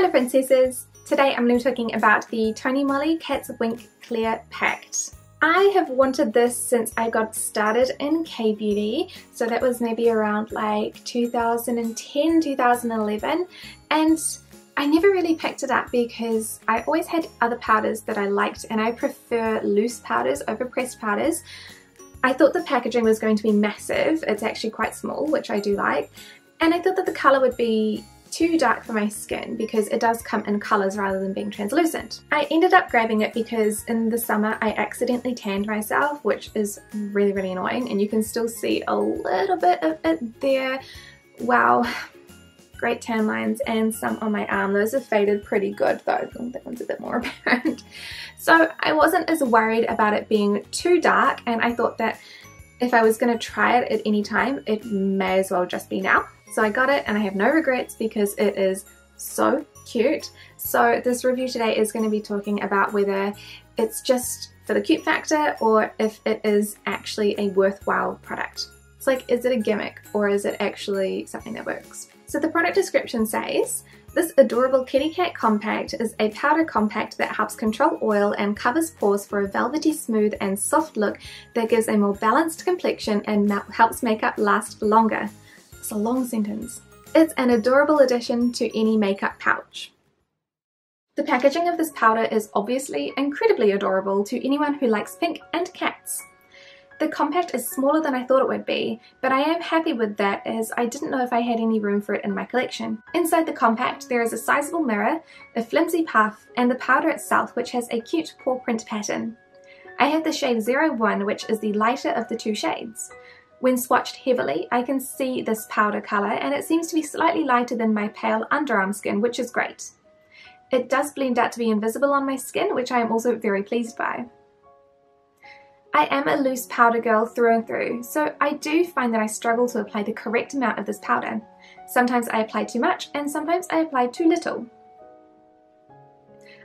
Hello princesses! Today I'm going to be talking about the TonyMoly Cat's Wink Clear Pact. I have wanted this since I got started in K-beauty, so that was maybe around like 2010, 2011, and I never really picked it up because I always had other powders that I liked and I prefer loose powders over pressed powders. I thought the packaging was going to be massive. It's actually quite small, which I do like, and I thought that the colour would be too dark for my skin because it does come in colours rather than being translucent. I ended up grabbing it because in the summer I accidentally tanned myself, which is really annoying, and you can still see a little bit of it there. Wow, great tan lines, and some on my arm. Those have faded pretty good though. That one's a bit more apparent. So I wasn't as worried about it being too dark, and I thought that if I was going to try it at any time, it may as well just be now. So I got it and I have no regrets because it is so cute. So this review today is going to be talking about whether it's just for the cute factor or if it is actually a worthwhile product. It's like, is it a gimmick or is it actually something that works? So the product description says, this adorable kitty cat compact is a powder compact that helps control oil and covers pores for a velvety, smooth and soft look that gives a more balanced complexion and helps makeup last longer. It's a long sentence. It's an adorable addition to any makeup pouch. The packaging of this powder is obviously incredibly adorable to anyone who likes pink and cats. The compact is smaller than I thought it would be, but I am happy with that as I didn't know if I had any room for it in my collection. Inside the compact there is a sizable mirror, a flimsy puff, and the powder itself, which has a cute paw print pattern. I have the shade 01, which is the lighter of the two shades. When swatched heavily, I can see this powder colour, and it seems to be slightly lighter than my pale underarm skin, which is great. It does blend out to be invisible on my skin, which I am also very pleased by. I am a loose powder girl through and through, so I do find that I struggle to apply the correct amount of this powder. Sometimes I apply too much, and sometimes I apply too little.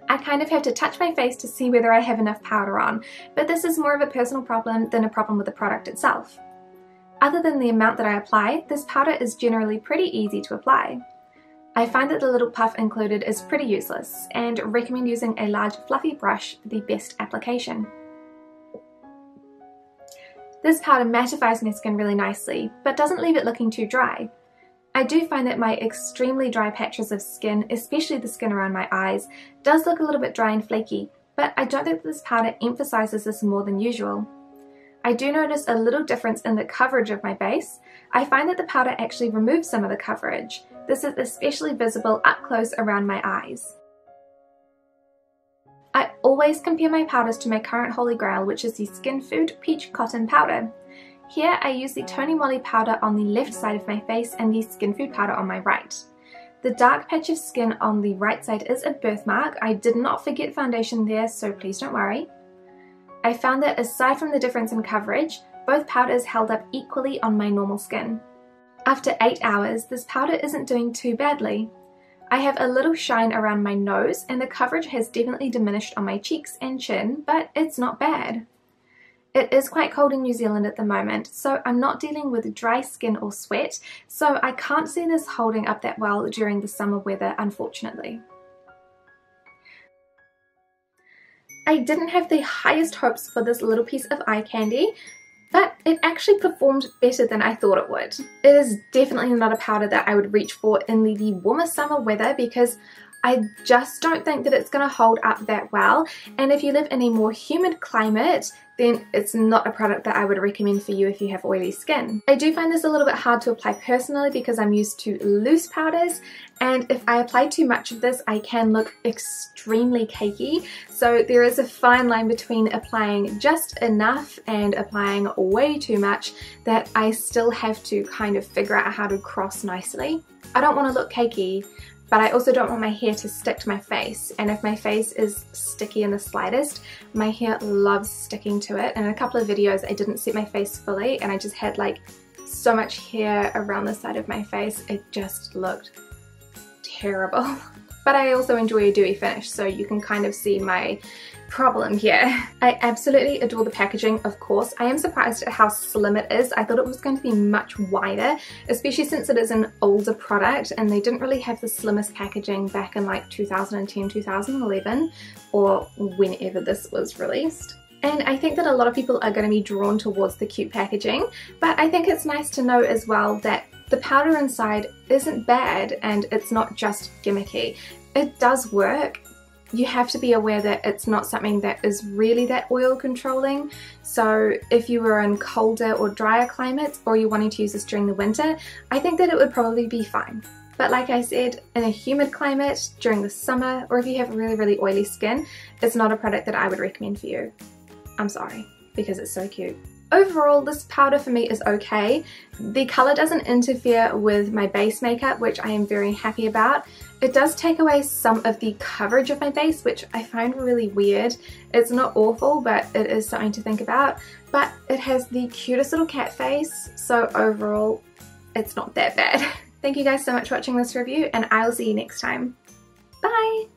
I kind of have to touch my face to see whether I have enough powder on, but this is more of a personal problem than a problem with the product itself. Other than the amount that I apply, this powder is generally pretty easy to apply. I find that the little puff included is pretty useless and recommend using a large fluffy brush for the best application. This powder mattifies my skin really nicely, but doesn't leave it looking too dry. I do find that my extremely dry patches of skin, especially the skin around my eyes, does look a little bit dry and flaky, but I don't think that this powder emphasizes this more than usual. I do notice a little difference in the coverage of my base. I find that the powder actually removes some of the coverage. This is especially visible up close around my eyes. I always compare my powders to my current holy grail, which is the Skin Food Peach Cotton Powder. Here I use the TonyMoly powder on the left side of my face and the Skin Food powder on my right. The dark patch of skin on the right side is a birthmark. I did not forget foundation there, so please don't worry. I found that aside from the difference in coverage, both powders held up equally on my normal skin. After 8 hours, this powder isn't doing too badly. I have a little shine around my nose and the coverage has definitely diminished on my cheeks and chin, but it's not bad. It is quite cold in New Zealand at the moment, so I'm not dealing with dry skin or sweat, so I can't see this holding up that well during the summer weather, unfortunately. I didn't have the highest hopes for this little piece of eye candy, but it actually performed better than I thought it would. It is definitely not a powder that I would reach for in the warmer summer weather because I just don't think that it's going to hold up that well, and if you live in a more humid climate, then it's not a product that I would recommend for you if you have oily skin. I do find this a little bit hard to apply personally because I'm used to loose powders, and if I apply too much of this I can look extremely cakey, so there is a fine line between applying just enough and applying way too much that I still have to kind of figure out how to cross nicely. I don't want to look cakey, but I also don't want my hair to stick to my face, and if my face is sticky in the slightest, my hair loves sticking to it. And in a couple of videos I didn't set my face fully and I just had like so much hair around the side of my face, it just looked terrible. but I also enjoy a dewy finish, so you can kind of see my problem here. I absolutely adore the packaging, of course. I am surprised at how slim it is. I thought it was going to be much wider, especially since it is an older product and they didn't really have the slimmest packaging back in like 2010, 2011, or whenever this was released. And I think that a lot of people are going to be drawn towards the cute packaging, but I think it's nice to know as well that the powder inside isn't bad and it's not just gimmicky. It does work. You have to be aware that it's not something that is really that oil controlling. So if you were in colder or drier climates, or you're wanting to use this during the winter, I think that it would probably be fine. But like I said, in a humid climate, during the summer, or if you have really, really oily skin, it's not a product that I would recommend for you. I'm sorry, because it's so cute. Overall, this powder for me is okay. The colour doesn't interfere with my base makeup, which I am very happy about. It does take away some of the coverage of my base, which I find really weird. It's not awful, but it is something to think about. But it has the cutest little cat face, so overall, it's not that bad. Thank you guys so much for watching this review, and I will see you next time. Bye!